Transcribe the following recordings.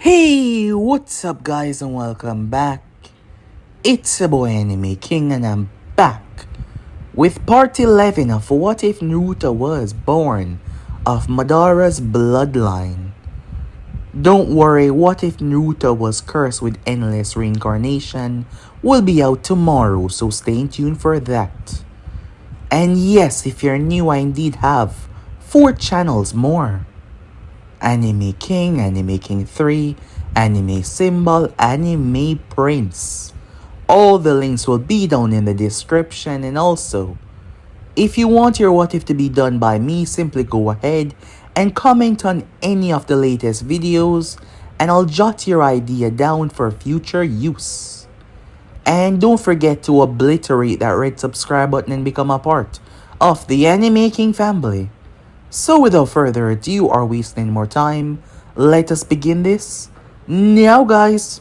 Hey, what's up guys and welcome back. It's a boy Anime King and I'm back with part 11 of What If Naruto Was Born of Madara's Bloodline. Don't worry, What If Naruto Was Cursed with Endless Reincarnation will be out tomorrow, so stay tuned for that. And yes, if you're new, I indeed have 4 channels more. Anime King 3, Anime Symbol, Anime Prince. All the links will be down in the description, and also, if you want your what if to be done by me, simply go ahead and comment on any of the latest videos and I'll jot your idea down for future use. And don't forget to obliterate that red subscribe button and become a part of the Anime King family. So without further ado or wasting more time, let us begin this now, guys.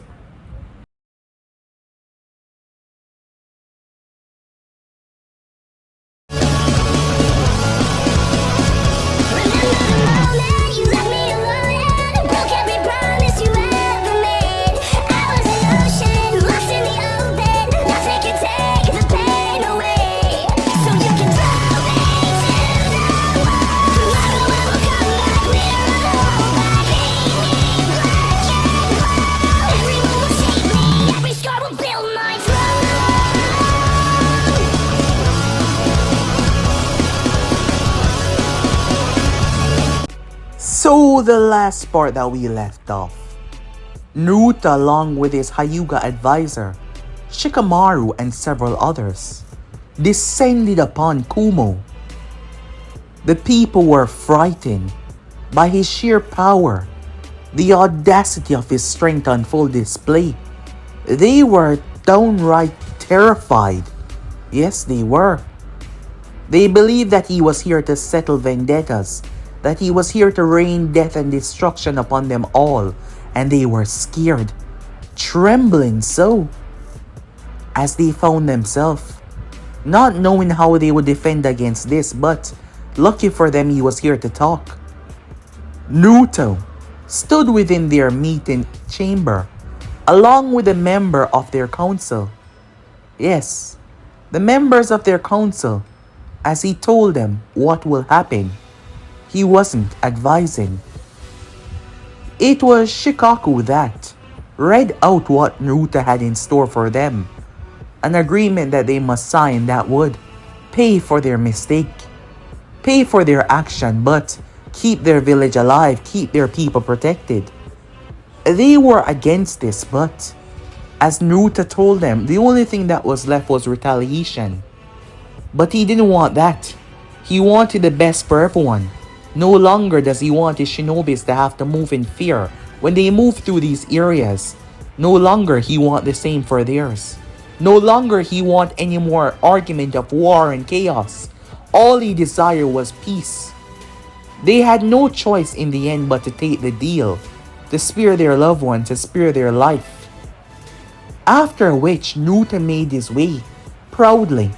So the last part that we left off, Naruto along with his Hyuga advisor, Shikamaru and several others, descended upon Kumo. The people were frightened by his sheer power, the audacity of his strength on full display. They were downright terrified. Yes, they were. They believed that he was here to settle vendettas, that he was here to rain death and destruction upon them all, and they were scared, trembling so, as they found themselves, not knowing how they would defend against this, but lucky for them he was here to talk. Naruto stood within their meeting chamber, along with a member of their council. Yes, the members of their council, as he told them what will happen. He wasn't advising. It was Shikaku that read out what Naruto had in store for them. An agreement that they must sign that would pay for their mistake, pay for their action, but keep their village alive, keep their people protected. They were against this, but as Naruto told them, the only thing that was left was retaliation. But he didn't want that. He wanted the best for everyone. No longer does he want his shinobis to have to move in fear when they move through these areas. No longer he want the same for theirs. No longer he want any more argument of war and chaos. All he desired was peace. They had no choice in the end but to take the deal, to spare their loved ones, to spare their life. After which Naruto made his way, proudly,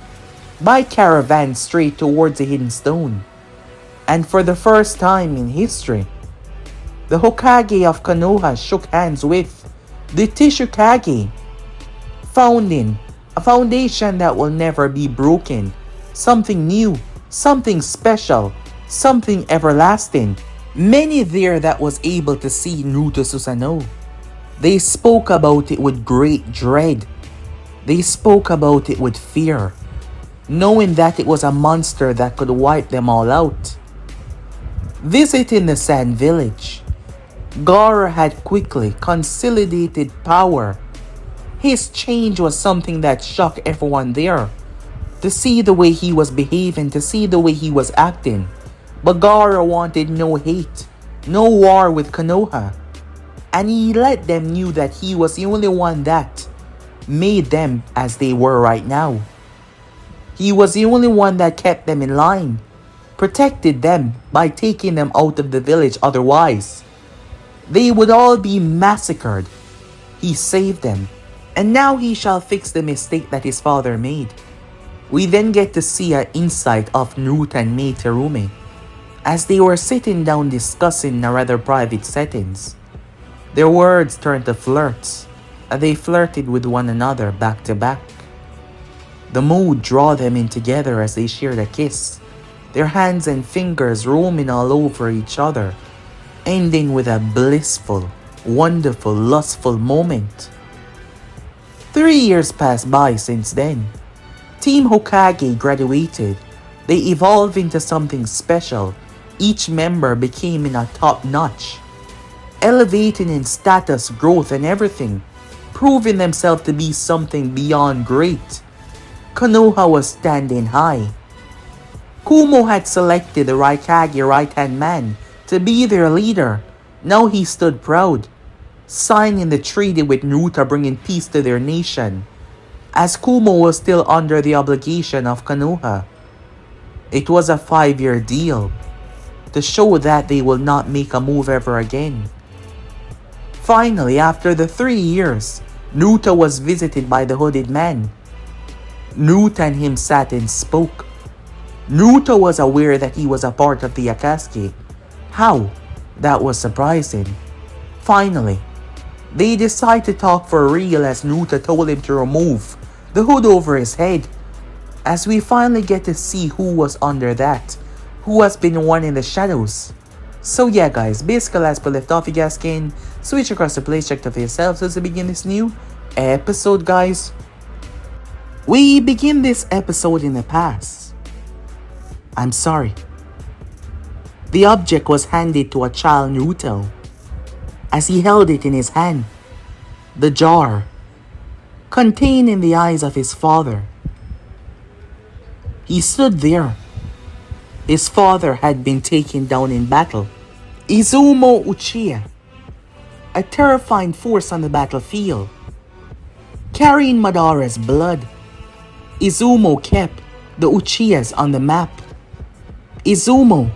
by caravan straight towards the hidden stone. And for the first time in history, the Hokage of Konoha shook hands with the Tishikage, founding a foundation that will never be broken, something new, something special, something everlasting. Many there that was able to see Naruto Susanoo. They spoke about it with great dread. They spoke about it with fear, knowing that it was a monster that could wipe them all out. Visiting the Sand Village, Gaara had quickly consolidated power. His change was something that shocked everyone there. To see the way he was behaving, to see the way he was acting. But Gaara wanted no hate, no war with Konoha. And he let them know that he was the only one that made them as they were right now. He was the only one that kept them in line, protected them by taking them out of the village, otherwise they would all be massacred. He saved them, and now he shall fix the mistake that his father made. We then get to see an insight of Naruto and Mei Terume as they were sitting down discussing in a rather private settings. Their words turned to flirts, and they flirted with one another back to back. The mood drew them in together as they shared a kiss, their hands and fingers roaming all over each other, ending with a blissful, wonderful, lustful moment. 3 years passed by since then. Team Hokage graduated. They evolved into something special. Each member became in a top notch, elevating in status, growth, and everything, proving themselves to be something beyond great. Konoha was standing high. Kumo had selected the Raikage right-hand man to be their leader. Now he stood proud, signing the treaty with Naruto, bringing peace to their nation, as Kumo was still under the obligation of Konoha. It was a 5-year deal to show that they will not make a move ever again. Finally, after the 3 years, Naruto was visited by the hooded man. Naruto and him sat and spoke. Naruto was aware that he was a part of the Akatsuki. How? That was surprising. Finally, they decided to talk for real as Naruto told him to remove the hood over his head, as we finally get to see who was under that, who has been one in the shadows. So yeah guys, basically as per left off, you guys can switch across the place, check it out for yourselves as we begin this new episode guys. We begin this episode in the past. I'm sorry. The object was handed to a child Naruto as he held it in his hand. The jar, containing the eyes of his father. He stood there. His father had been taken down in battle. Izumo Uchiha, a terrifying force on the battlefield, carrying Madara's blood. Izumo kept the Uchihas on the map. Izumo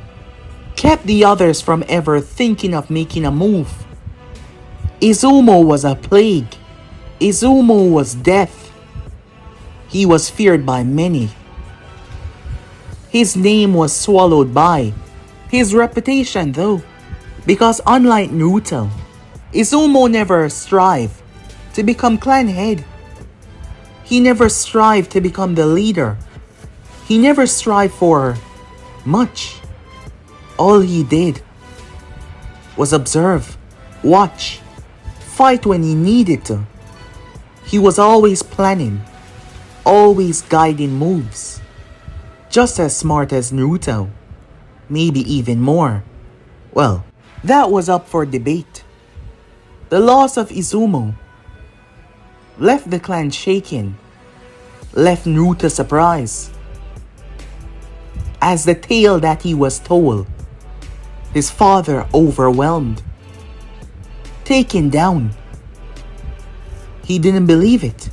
kept the others from ever thinking of making a move. Izumo was a plague. Izumo was death. He was feared by many. His name was swallowed by his reputation though, because unlike Naruto, Izumo never strived to become clan head. He never strived to become the leader. He never strived for much. All he did was observe, watch, fight when he needed to. He was always planning, always guiding moves. Just as smart as Naruto, maybe even more. Well, that was up for debate. The loss of Izumo left the clan shaken, left Naruto surprised. As the tale that he was told, his father overwhelmed, taken down. He didn't believe it.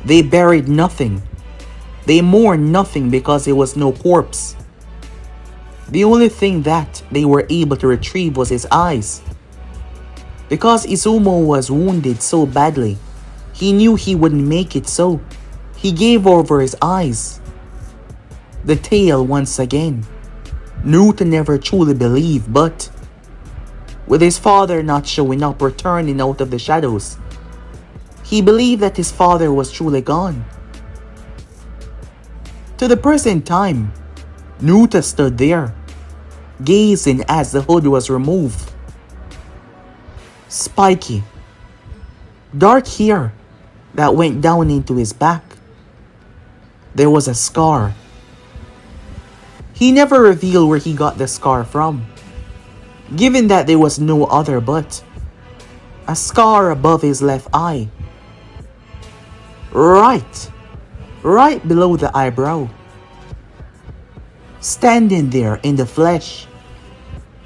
They buried nothing. They mourned nothing because there was no corpse. The only thing that they were able to retrieve was his eyes. Because Izumo was wounded so badly, he knew he wouldn't make it, so he gave over his eyes. The tale once again. Naruto never truly believed, but with his father not showing up, returning out of the shadows, he believed that his father was truly gone. To the present time, Naruto stood there, gazing as the hood was removed. Spiky, dark hair that went down into his back. There was a scar. He never revealed where he got the scar from, given that there was no other but a scar above his left eye. Right below the eyebrow. Standing there in the flesh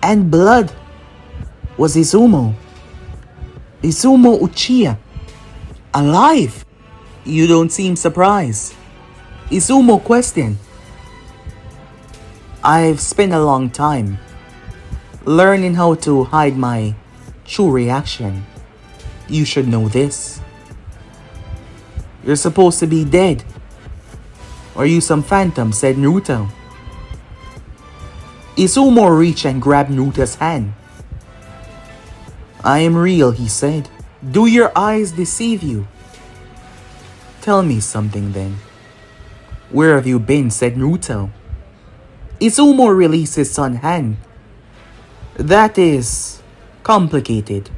and blood was Izumo. Izumo Uchiha, alive. You don't seem surprised. Izumo questioned. I've spent a long time learning how to hide my true reaction. You should know this. You're supposed to be dead. Are you some phantom? Said Naruto. Izumo reached and grabbed Naruto's hand. I am real, he said. Do your eyes deceive you? Tell me something then. Where have you been, said Naruto. Izumo released his son's hand. That is complicated.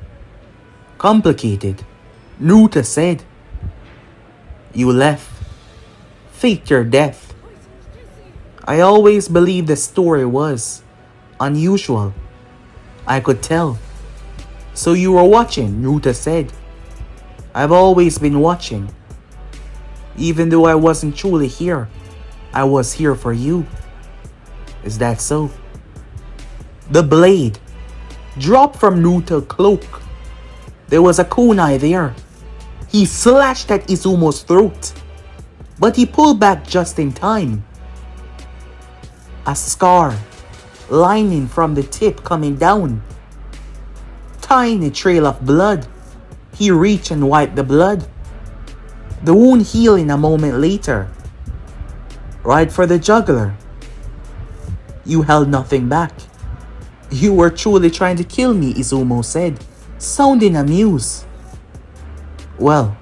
Complicated, Naruto said. You left. Faked your death. I always believed the story was unusual. I could tell. So you were watching, Naruto said. I've always been watching. Even though I wasn't truly here, I was here for you. Is that so? The blade dropped from Naruto's cloak. There was a kunai there. He slashed at Izumo's throat, but he pulled back just in time. A scar lining from the tip coming down. Tiny trail of blood. He reached and wiped the blood. The wound healing a moment later. Right for the jugular. You held nothing back. You were truly trying to kill me, Izumo said, sounding amused. Well,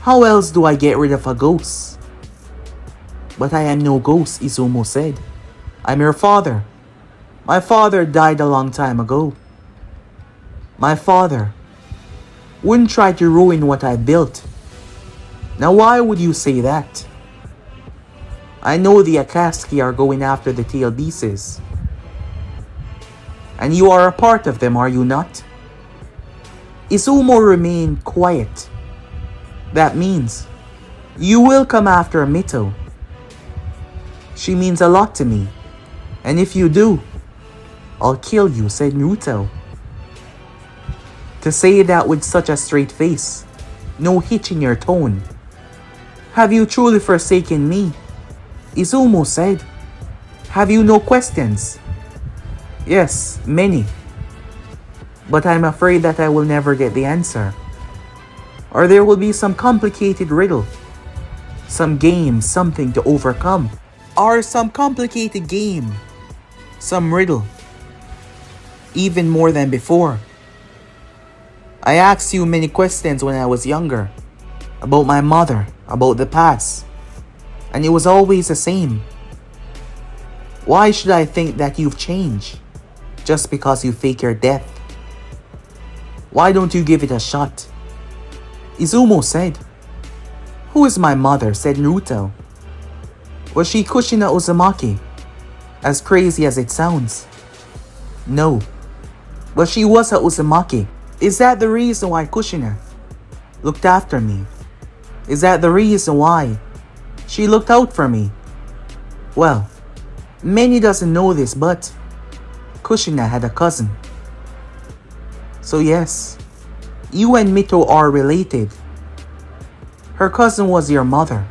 how else do I get rid of a ghost? But I am no ghost, Izumo said. I'm your father. My father died a long time ago. My father wouldn't try to ruin what I built. Now why would you say that? I know the Akatsuki are going after the tail beasts. And you are a part of them, are you not? Izumo remained quiet. That means you will come after Mito. She means a lot to me. And if you do, I'll kill you, said Naruto. To say that with such a straight face, no hitch in your tone. Have you truly forsaken me? Izumo said. Have you no questions? Yes, many. But I'm afraid that I will never get the answer. Or there will be some complicated riddle. Some game, something to overcome. Or some complicated game. Some riddle. Even more than before. I asked you many questions when I was younger. About my mother, about the past. And it was always the same. Why should I think that you've changed? Just because you fake your death? Why don't you give it a shot? Izumo said. Who is my mother? Said Naruto. Was she Kushina Uzumaki? As crazy as it sounds. No. But she was a Uzumaki. Is that the reason why Kushina looked after me? Is that the reason why she looked out for me? Well, many doesn't know this, but Kushina had a cousin. So yes, you and Mito are related. Her cousin was your mother.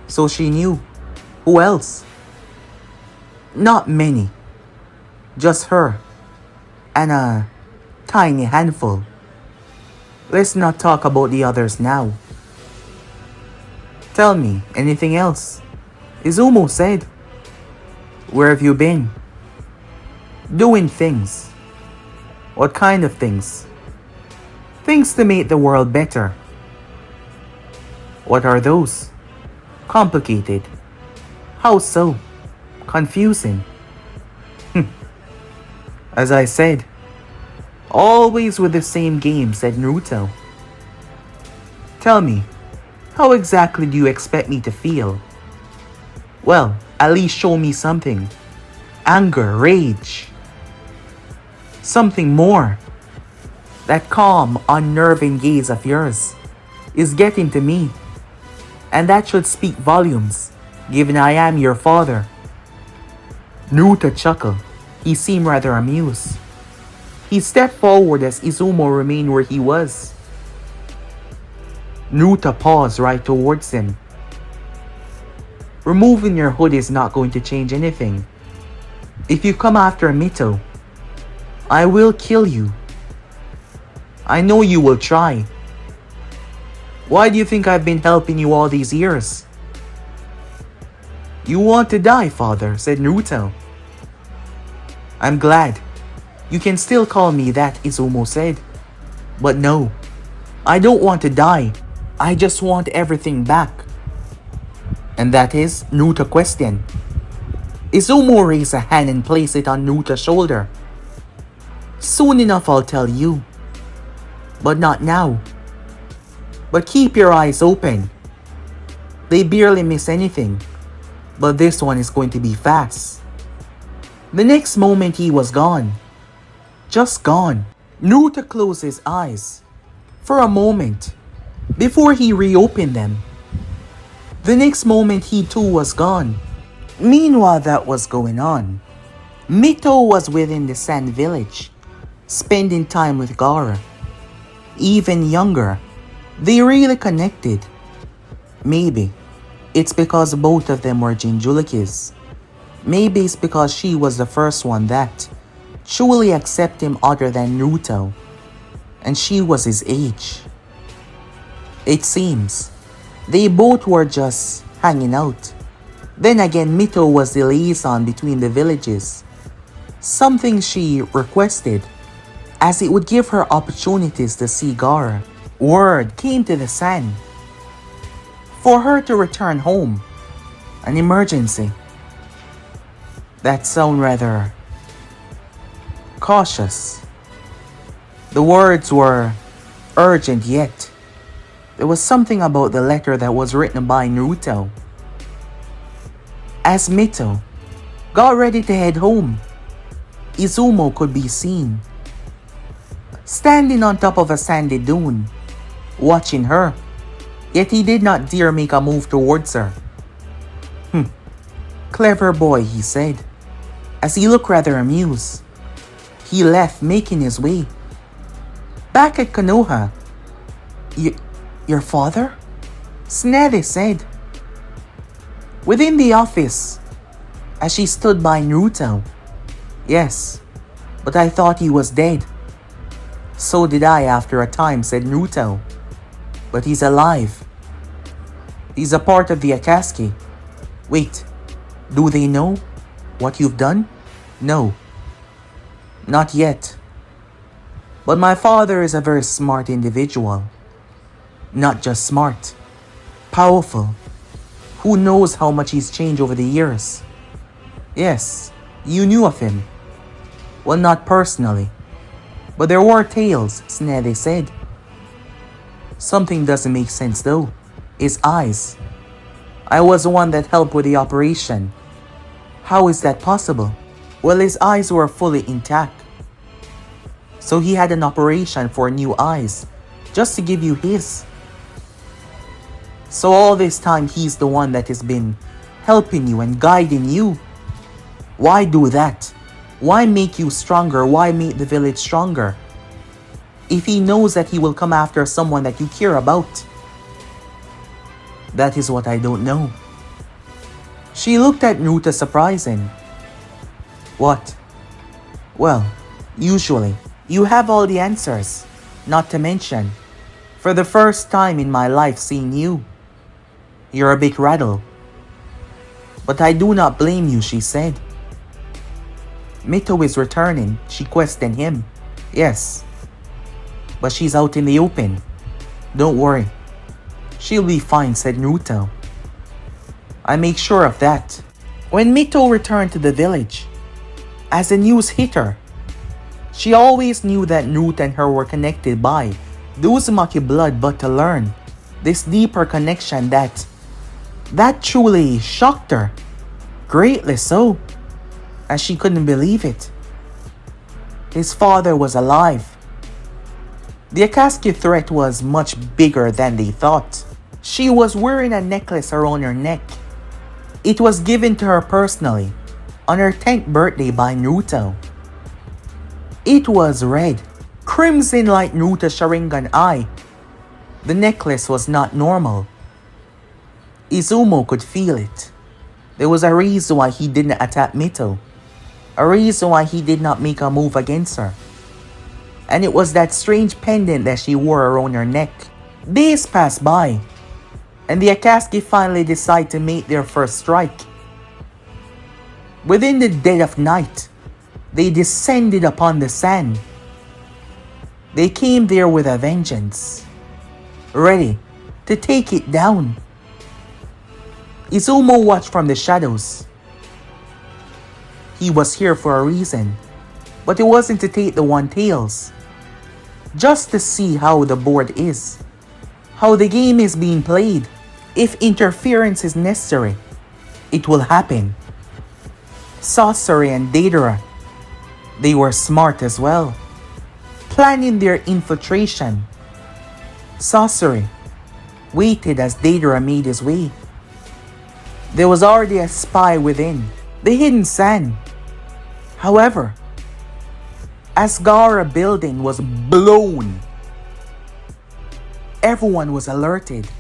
So she knew. Who else? Not many. Just her. And a tiny handful. Let's not talk about the others now. Tell me, anything else? Izumo said. Where have you been? Doing things. What kind of things? Things to make the world better. What are those? Complicated. How so? Confusing. As I said, always with the same game, said Naruto. Tell me, how exactly do you expect me to feel? Well, at least show me something. Anger, rage. Something more. That calm, unnerving gaze of yours is getting to me. And that should speak volumes, given I am your father. Naruto chuckled. He seemed rather amused. He stepped forward as Izumo remained where he was. Naruto paused right towards him. Removing your hood is not going to change anything. If you come after Mito, I will kill you. I know you will try. Why do you think I've been helping you all these years? You want to die, father, said Naruto. I'm glad. You can still call me that, Izumo said. But no, I don't want to die. I just want everything back. And that is Naruto question. Izumo raised a hand and placed it on Naruta's shoulder. Soon enough I'll tell you. But not now. But keep your eyes open. They barely miss anything. But this one is going to be fast. The next moment he was gone. Just gone. Naruto closed his eyes. For a moment. Before he reopened them. The next moment he too was gone. Meanwhile that was going on, Mito was within the sand village, spending time with Gaara. Even younger, they really connected. Maybe it's because both of them were Jinchurikis. Maybe it's because she was the first one that truly accepted him other than Naruto, and she was his age. It seems they both were just hanging out. Then again, Mito was the liaison between the villages, something she requested, as it would give her opportunities to see Gaara. Word came to the sand for her to return home. An emergency. That sounded rather cautious. The words were urgent, yet there was something about the letter that was written by Naruto. As Mito got ready to head home, Izumo could be seen standing on top of a sandy dune, watching her, yet he did not dare make a move towards her. Clever boy, he said, as he looked rather amused. He left, making his way. Back at Konoha. Your father? Tsunade said. Within the office, as she stood by Naruto. Yes, but I thought he was dead. So did I after a time, said Naruto. But he's alive. He's a part of the Akatsuki. Wait, do they know what you've done? No. Not yet. But my father is a very smart individual. Not just smart. Powerful. Who knows how much he's changed over the years? Yes, you knew of him. Well, not personally. But there were tales, Tsunade said. Something doesn't make sense though. His eyes. I was the one that helped with the operation. How is that possible? Well, his eyes were fully intact. So he had an operation for new eyes, just to give you his. So all this time he's the one that has been helping you and guiding you. Why do that? Why make you stronger? Why make the village stronger? If he knows that he will come after someone that you care about. That is what I don't know. She looked at Naruto surprising. What? Well, usually, you have all the answers. Not to mention, for the first time in my life seeing you. You're a bit rattled. But I do not blame you, she said. Mito is returning, she questioned him. Yes. But she's out in the open. Don't worry. She'll be fine, said Naruto. I make sure of that. When Mito returned to the village, as the news hit her, she always knew that Naruto and her were connected by the Uzumaki blood, but to learn this deeper connection that truly shocked her. Greatly so, as she couldn't believe it. His father was alive. The Akatsuki threat was much bigger than they thought. She was wearing a necklace around her neck. It was given to her personally on her 10th birthday by Naruto. It was red, crimson like Naruto's Sharingan eye. The necklace was not normal. Izumo could feel it. There was a reason why he didn't attack Mito. A reason why he did not make a move against her. And it was that strange pendant that she wore around her neck. Days passed by, and the Akatsuki finally decided to make their first strike. Within the dead of night, They descended upon the sand. They came there with a vengeance, ready to take it down. Izumo watched from the shadows. He was here for a reason, but it wasn't to take the one-tails. Just to see how the board is, how the game is being played. If interference is necessary, it will happen. Sasori and Deidara, they were smart as well, planning their infiltration. Sasori waited as Deidara made his way. There was already a spy within the hidden sand. However, as Gaara building was blown, everyone was alerted.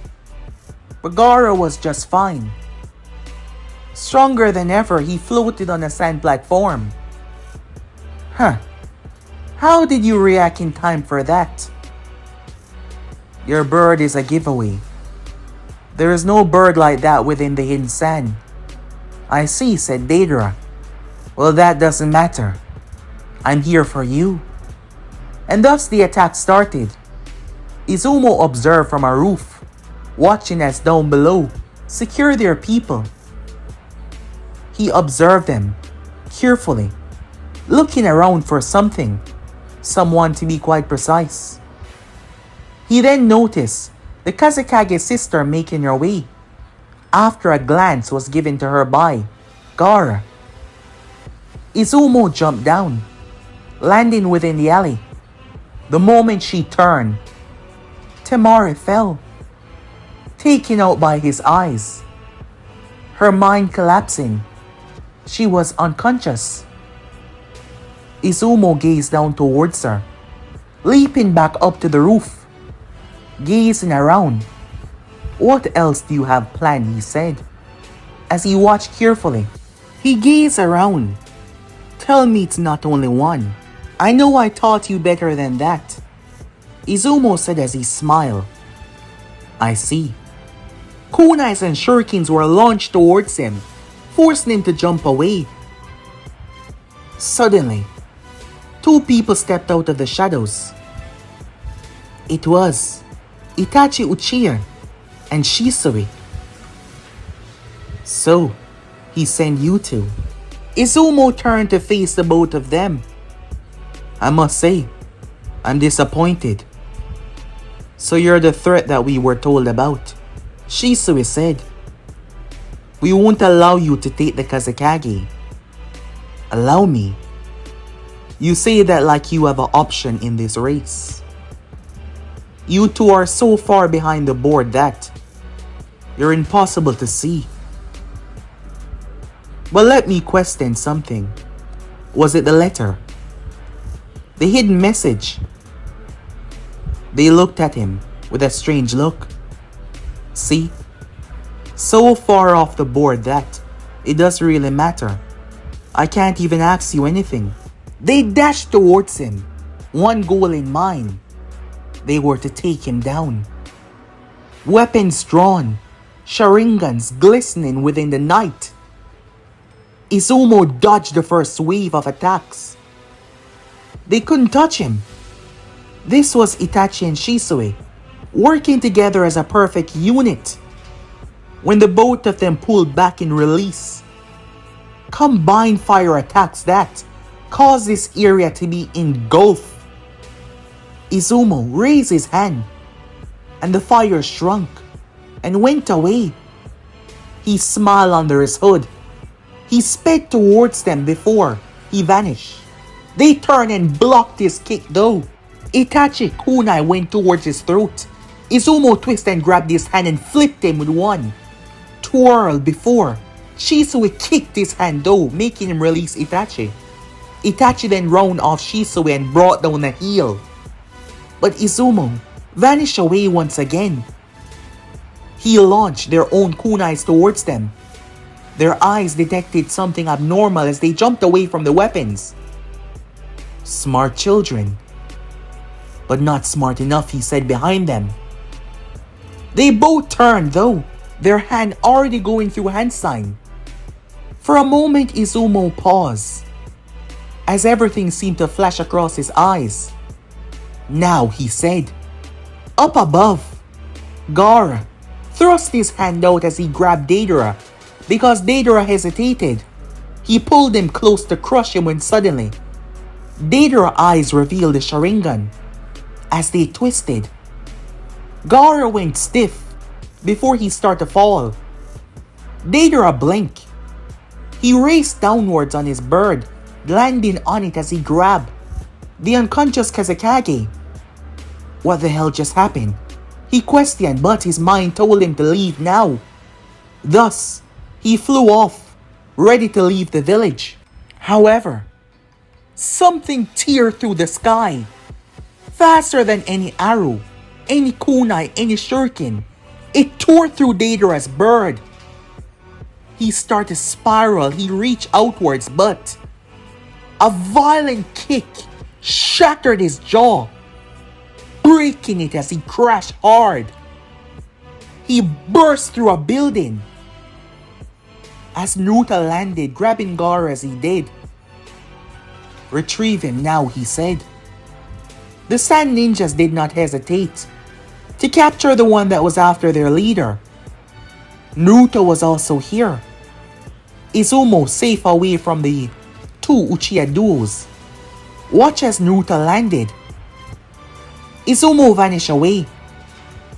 But Gaara was just fine. Stronger than ever, he floated on a sand platform. How did you react in time for that? Your bird is a giveaway. There is no bird like that within the hidden sand. I see, said Deidara. Well, that doesn't matter. I'm here for you. And thus the attack started. Izumo observed from a roof, watching as down below secure their people. He observed them carefully, looking around for something, someone to be quite precise. He then noticed the Kazekage sister making her way, after a glance was given to her by Gaara. Izumo jumped down, landing within the alley. The moment she turned, Temari fell, taken out by his eyes. Her mind collapsing. She was unconscious. Izumo gazed down towards her, leaping back up to the roof, gazing around. What else do you have planned? He said, as he watched carefully. He gazed around. Tell me it's not only one. I know I taught you better than that, Izumo said as he smiled. I see. Kunais and shurikens were launched towards him, forcing him to jump away. Suddenly, two people stepped out of the shadows. It was Itachi Uchiha and Shisui. So, he sent you two. Izumo turned to face the both of them. I must say, I'm disappointed. So you're the threat that we were told about, Shisui said. We won't allow you to take the Kazekage. Allow me? You say that like you have an option in this race. You two are so far behind the board that you're impossible to see. But let me question something. Was it the letter? The hidden message? They looked at him with a strange look. See? So far off the board that it doesn't really matter. I can't even ask you anything. They dashed towards him, one goal in mind. They were to take him down. Weapons drawn, Sharingans glistening within the night. Izumo dodged the first wave of attacks. They couldn't touch him. This was Itachi and Shisui, working together as a perfect unit. When the both of them pulled back in release, combined fire attacks that caused this area to be engulfed. Izumo raised his hand, and the fire shrunk and went away. He smiled under his hood. He sped towards them before he vanished. They turned and blocked his kick though. Itachi kunai went towards his throat. Izumo twisted and grabbed his hand and flipped him with one twirl before Shisui kicked his hand though, making him release Itachi. Itachi then rounded off Shisui and brought down a heel. But Izumo vanished away once again. He launched their own kunais towards them. Their eyes detected something abnormal as they jumped away from the weapons. Smart children. But not smart enough, he said behind them. They both turned though, their hand already going through hand sign. For a moment Izumo paused. as everything seemed to flash across his eyes. Now, he said. Up above. Gaara thrust his hand out as he grabbed Deidara. Because Deidara hesitated, he pulled him close to crush him when suddenly, Deidara's eyes revealed the Sharingan. As they twisted, Gaara went stiff before he started to fall. Deidara blinked. He raced downwards on his bird, landing on it as he grabbed the unconscious Kazekage. What the hell just happened? He questioned, but his mind told him to leave now. Thus, he flew off, ready to leave the village. However, something teared through the sky. Faster than any arrow, any kunai, any shuriken. It tore through Deidara's bird. He started to spiral. He reached outwards, but a violent kick shattered his jaw, breaking it as he crashed hard. He burst through a building. As Naruto landed, grabbing Gaara as he did. Retrieve him now, he said. The Sand Ninjas did not hesitate to capture the one that was after their leader. Naruto was also here. Izumo safe away from the two Uchiha duos. Watch as Naruto landed. Izumo vanished away.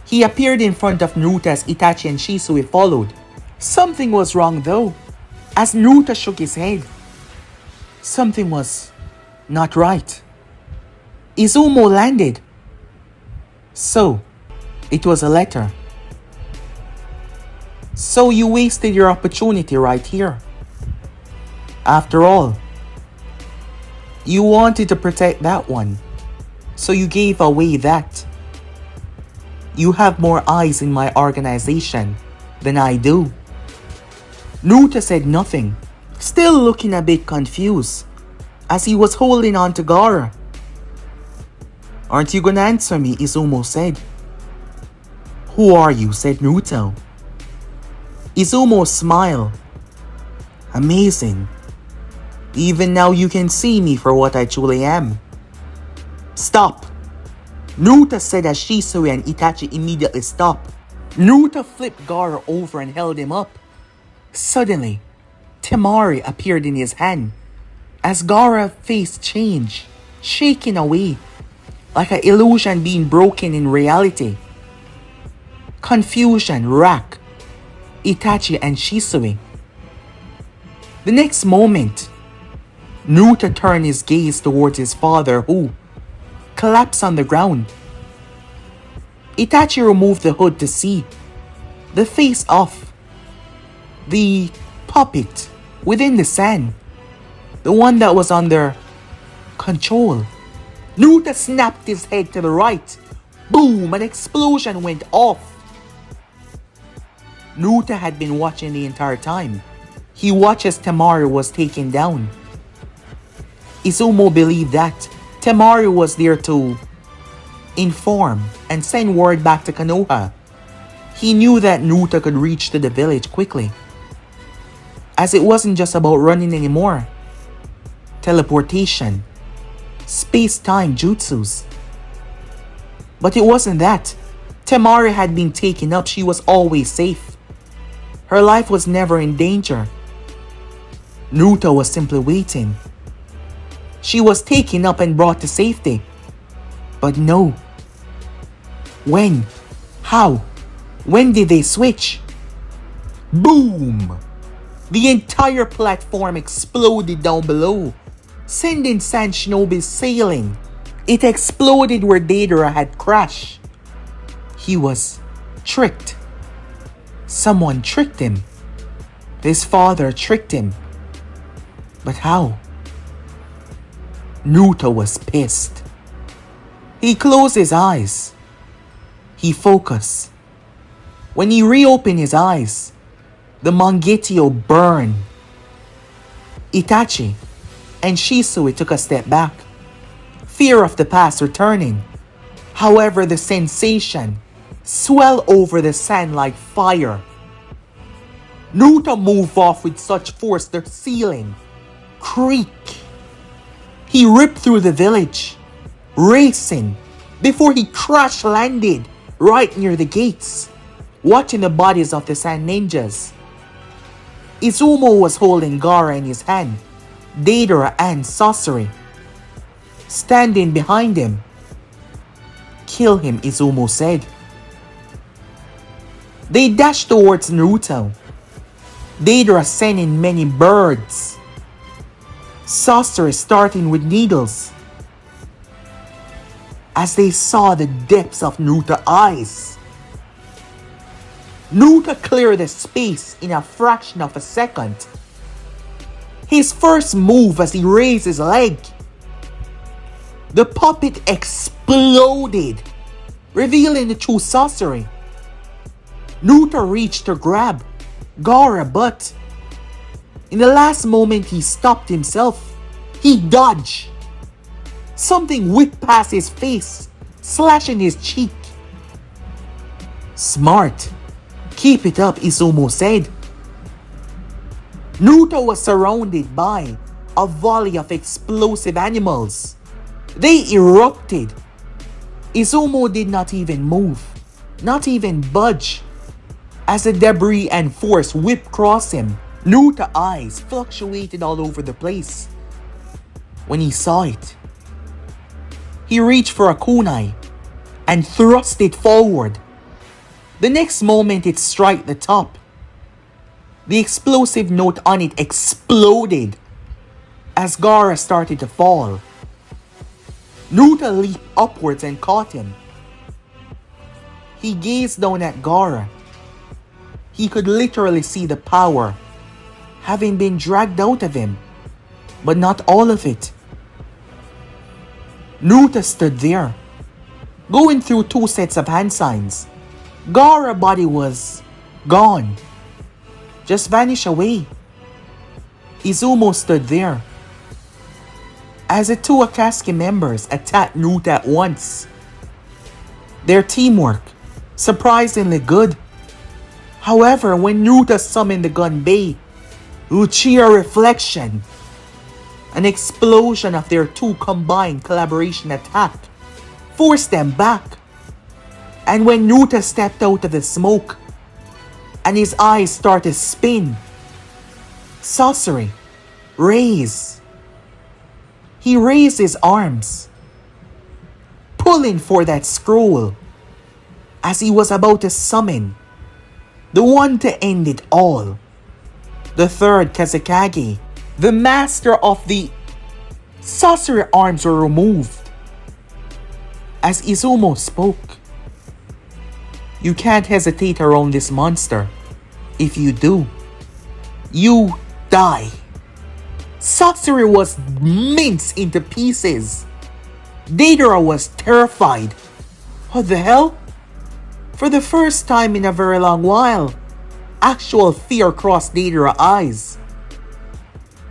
He appeared in front of Naruto as Itachi and Shisui followed. Something was wrong though, as Naruto shook his head. Something was not right. Izumo landed. So, it was a letter. So you wasted your opportunity right here. After all, you wanted to protect that one, so you gave away that. You have more eyes in my organization than I do. Naruto said nothing, still looking a bit confused, as he was holding on to Gaara. Aren't you gonna answer me? Izumo said. Who are you? Said Naruto. Izumo smiled. Amazing. Even now you can see me for what I truly am. Stop. Naruto said as Shisui and Itachi immediately stopped. Naruto flipped Gaara over and held him up. Suddenly, Temari appeared in his hand as Gaara's face changed, shaking away like an illusion being broken in reality. Confusion racked Itachi and Shisui. The next moment, Naruto turned his gaze towards his father who collapsed on the ground. Itachi removed the hood to see the face of the puppet within the sand, the one that was under control. Naruto snapped his head to the right. Boom! An explosion went off. Naruto had been watching the entire time. He watched as Temari was taken down. Izumo believed that Temari was there to inform and send word back to Konoha. He knew that Naruto could reach to the village quickly, as it wasn't just about running anymore. Teleportation, space-time jutsus. But it wasn't that. Temari had been taken up. She was always safe. Her life was never in danger. Naruto was simply waiting. She was taken up and brought to safety. But no. When? How? When did they switch? Boom! The entire platform exploded down below, sending Sand Shinobi sailing. It exploded where Deidara had crashed. He was tricked. Someone tricked him. His father tricked him. But how? Naruto was pissed. He closed his eyes. He focused. When he reopened his eyes, the Mangekyou burned. Itachi and Shisui took a step back, fear of the past returning. However, the sensation swelled over the sand like fire. Naruto moved off with such force the ceiling creaked. He ripped through the village, racing, before he crash landed right near the gates, watching the bodies of the sand ninjas. Izumo was holding Gaara in his hand, Deidara and Sasori standing behind him. "Kill him," Izumo said. They dashed towards Naruto, Deidara sending many birds, Sasori starting with needles. As they saw the depths of Naruto's eyes, Naruto cleared the space in a fraction of a second. His first move as he raised his leg, the puppet exploded, revealing the true Sasori. Naruto reached to grab Gaara, but in the last moment he stopped himself. He dodged. Something whipped past his face, slashing his cheek. "Smart. Keep it up," Izumo said. Naruto was surrounded by a volley of explosive animals. They erupted. Izumo did not even move, not even budge, as the debris and force whipped across him. Naruto's eyes fluctuated all over the place. When he saw it, he reached for a kunai and thrust it forward. The next moment it struck the top. The explosive note on it exploded as Gaara started to fall. Naruto leaped upwards and caught him. He gazed down at Gaara. He could literally see the power having been dragged out of him, but not all of it. Naruto stood there, going through 2 sets of hand signs. Gaara's body was gone, just vanished away. Izumo stood there as the 2 Akatsuki members attacked Naruto at once. Their teamwork, surprisingly good. However, when Naruto summoned the Gunbei Uchiha reflection, an explosion of their 2 combined collaboration attack forced them back. And when Naruto stepped out of the smoke and his eyes started to spin, Sasori raised. He raised his arms, pulling for that scroll as he was about to summon the one to end it all, the third Kazekage, the master of the... Sasori's arms were removed as Izumo spoke. "You can't hesitate around this monster. If you do, you die." Sasori was minced into pieces. Deidara was terrified. What the hell? For the first time in a very long while, actual fear crossed Deidara's eyes.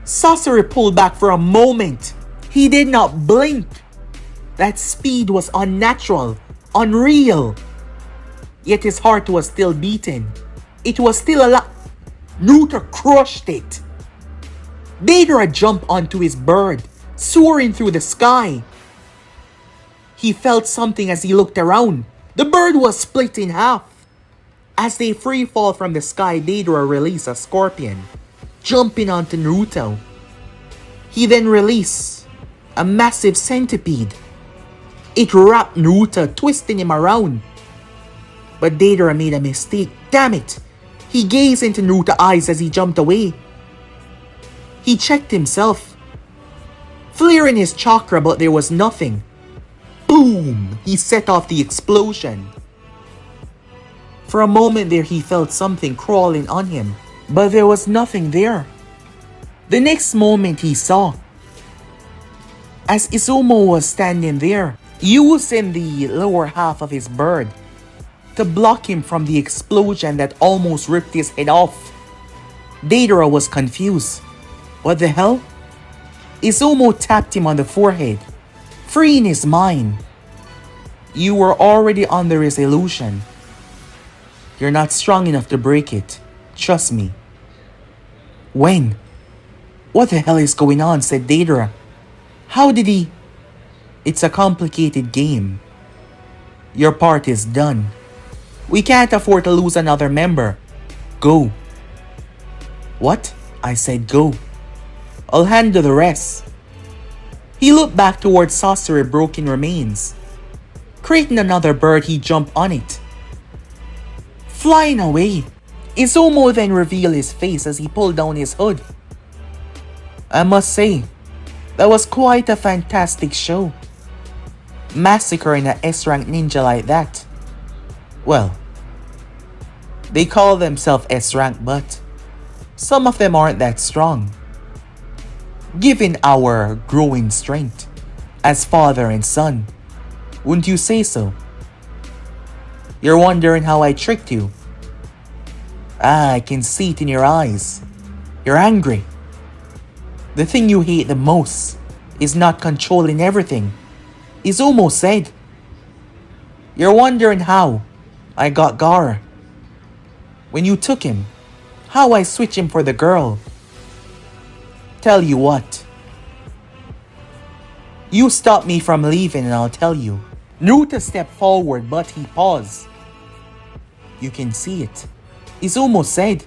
Sasori pulled back for a moment. He did not blink. That speed was unnatural, unreal. Yet his heart was still beating. It was still alive. Naruto crushed it. Deidara jumped onto his bird, soaring through the sky. He felt something as he looked around. The bird was split in half. As they free fall from the sky, Deidara released a scorpion, jumping onto Naruto. He then released a massive centipede. It wrapped Naruto, twisting him around. But Deidara made a mistake. Damn it! He gazed into Naruto's eyes as he jumped away. He checked himself, flaring his chakra, but there was nothing. Boom! He set off the explosion. For a moment there he felt something crawling on him, but there was nothing there. The next moment he saw, as Izumo was standing there, using the lower half of his bird to block him from the explosion that almost ripped his head off. Deidara was confused. What the hell? Izumo tapped him on the forehead, freeing his mind. "You were already under his illusion. You're not strong enough to break it. Trust me." "When? What the hell is going on?" said Deidara. How did he? It's a complicated game. Your part is done. We can't afford to lose another member. Go. What? I said go. I'll handle the rest. He looked back towards Sasori broken remains. Creating another bird, he jumped on it. Flying away, Izumo then revealed his face as he pulled down his hood. I must say, that was quite a fantastic show. Massacring an S-rank ninja like that. Well, they call themselves S-rank, but some of them aren't that strong. Given our growing strength as father and son, wouldn't you say so? You're wondering how I tricked you. I can see it in your eyes. You're angry. The thing you hate the most is not controlling everything. Izumo said. You're wondering how I got Gaara. When you took him, how I switched him for the girl. Tell you what. You stop me from leaving and I'll tell you. Naruto stepped forward but he paused. You can see it. Izumo said.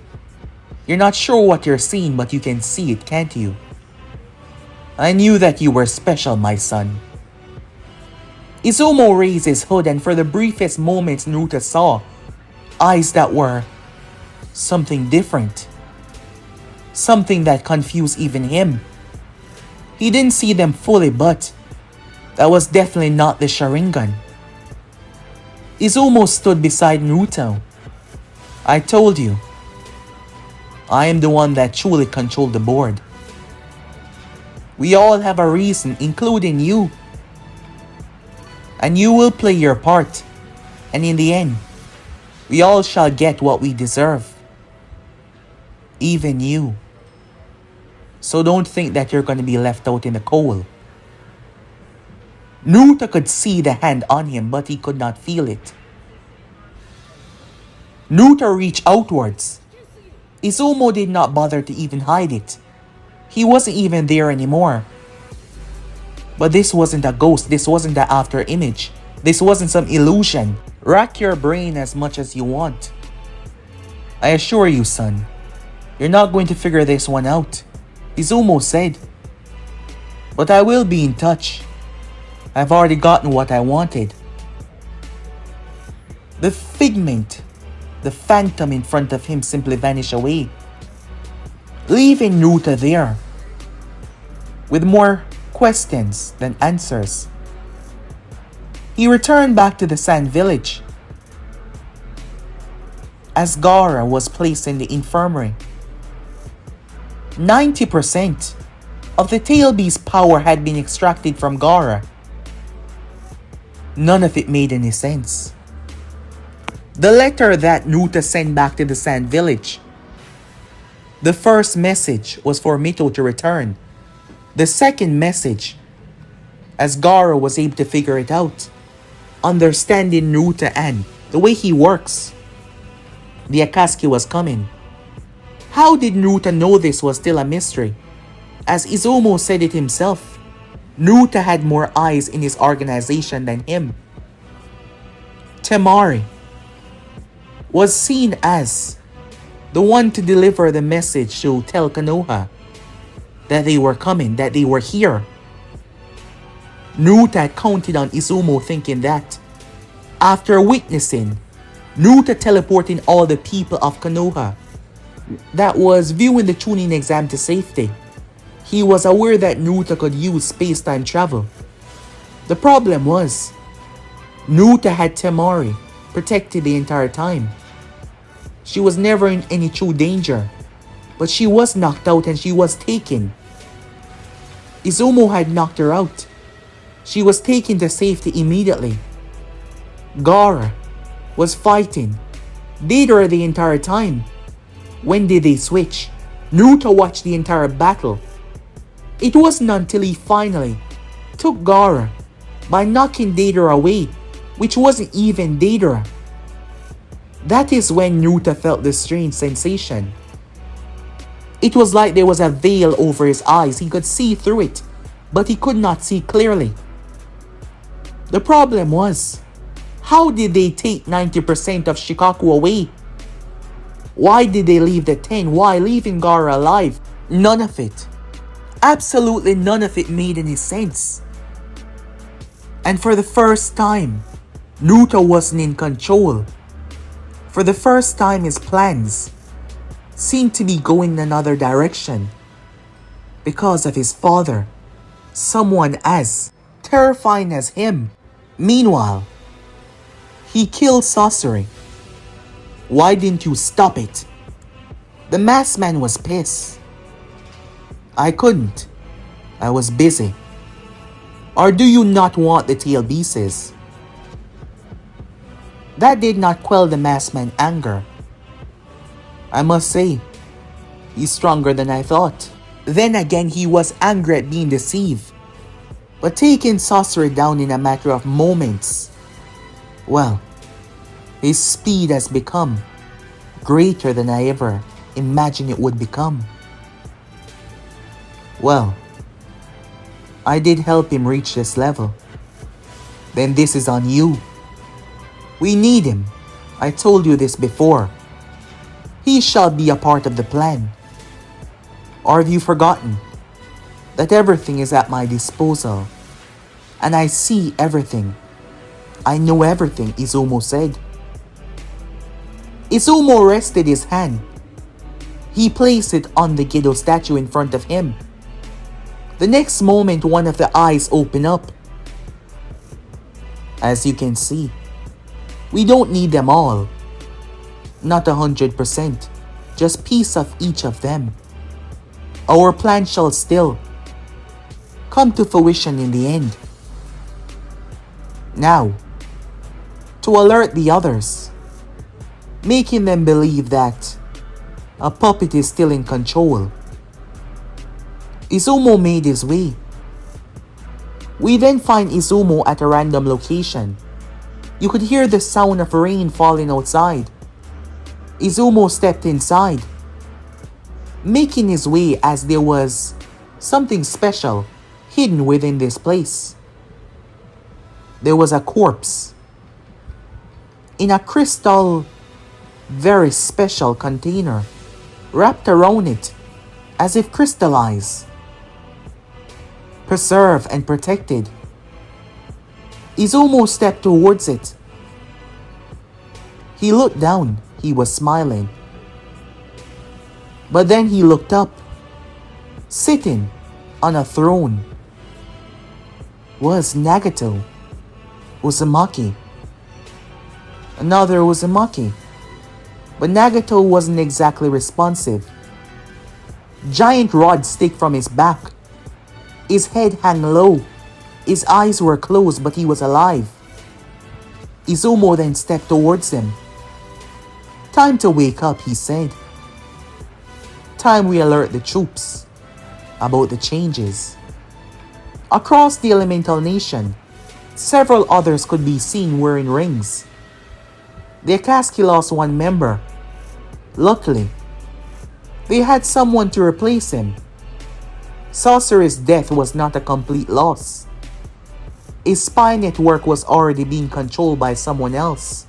You're not sure what you're seeing but you can see it, can't you? I knew that you were special, my son. Izumo raised his hood and for the briefest moments Naruto saw eyes that were something different. Something that confused even him. He didn't see them fully, but that was definitely not the Sharingan. Izumo stood beside Naruto. I told you. I am the one that truly controlled the board. We all have a reason, including you. And you will play your part. And in the end, we all shall get what we deserve. Even you. So don't think that you're going to be left out in the cold. Naruto could see the hand on him, but he could not feel it. Naruto reached outwards. Izumo did not bother to even hide it. He wasn't even there anymore. But this wasn't a ghost, this wasn't the after image. This wasn't some illusion. Rack your brain as much as you want. I assure you, son, you're not going to figure this one out, Izumo said. But I will be in touch. I've already gotten what I wanted. The figment, the phantom in front of him simply vanished away, leaving Naruto there with more questions than answers. He returned back to the Sand Village as Gaara was placed in the infirmary. 90% of the Tail Beast's power had been extracted from Gaara. None of it made any sense. The letter that Naruto sent back to the Sand Village. The first message was for Mito to return. The second message, as Gaara was able to figure it out, understanding Naruto and the way he works. The Akatsuki was coming. How did Naruto know this was still a mystery? As Izumo said it himself, Naruto had more eyes in his organization than him. Temari was seen as the one to deliver the message to tell Konoha that they were coming, that they were here. Naruto had counted on Izumo thinking that after witnessing Naruto teleporting all the people of Konoha that was viewing the Chunin exam to safety, he was aware that Naruto could use space-time travel. The problem was, Naruto had Temari protected the entire time. She was never in any true danger, but she was knocked out and she was taken. Izumo had knocked her out. She was taken to safety immediately. Gaara was fighting Deidara the entire time. When did they switch? Naruto watched the entire battle. It wasn't until he finally took Gaara by knocking Deidara away, which wasn't even Deidara. That is when Naruto felt the strange sensation. It was like there was a veil over his eyes. He could see through it. but he could not see clearly. The problem was, how did they take 90% of Shikaku away? Why did they leave the 10 while leaving Gaara alive? None of it. Absolutely none of it made any sense. And for the first time, Naruto wasn't in control. For the first time, his plans seemed to be going in another direction because of his father, someone as terrifying as him. Meanwhile, he killed Sasori. Why didn't you stop it? The masked man was pissed. I couldn't. I was busy. Or do you not want the tail pieces? That did not quell the masked man's anger. I must say, he's stronger than I thought. Then again, he was angry at being deceived. But taking Sasori down in a matter of moments, well, his speed has become greater than I ever imagined it would become. Well, I did help him reach this level. Then this is on you. We need him. I told you this before. He shall be a part of the plan. Or have you forgotten that everything is at my disposal? And I see everything. I know everything, Izumo said. Izumo rested his hand. He placed it on the Gedo statue in front of him. The next moment, one of the eyes opened up. As you can see, we don't need them all. Not 100%, just piece of each of them. Our plan shall still come to fruition in the end. Now, to alert the others, making them believe that a puppet is still in control, Izumo made his way. We then find Izumo at a random location. You could hear the sound of rain falling outside. Izumo stepped inside, making his way as there was something special hidden within this place. There was a corpse in a crystal, very special container wrapped around it as if crystallized, preserved and protected. Izumo stepped towards it. He looked down. He was smiling. But then he looked up. Sitting on a throne was Nagato Uzumaki. Another Uzumaki. But Nagato wasn't exactly responsive. Giant rod stick from his back. His head hung low. His eyes were closed, but he was alive. Izumo then stepped towards him. Time to wake up, he said. Time we alert the troops about the changes. Across the elemental nation, several others could be seen wearing rings. The Akatsuki lost one member. Luckily, they had someone to replace him. Sasori's death was not a complete loss. His spy network was already being controlled by someone else.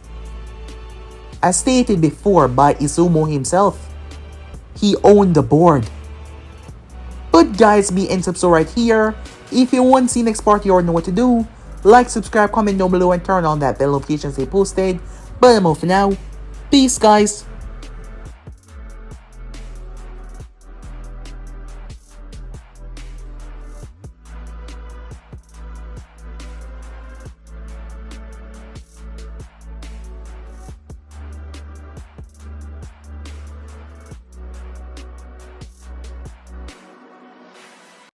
As stated before by Izumo himself, he owned the board. But guys, be and subscribe right here. If you want to see next part, you already know what to do. Like, subscribe, comment down below, and turn on that bell notification stay posted. But I'm off for now. Peace, guys.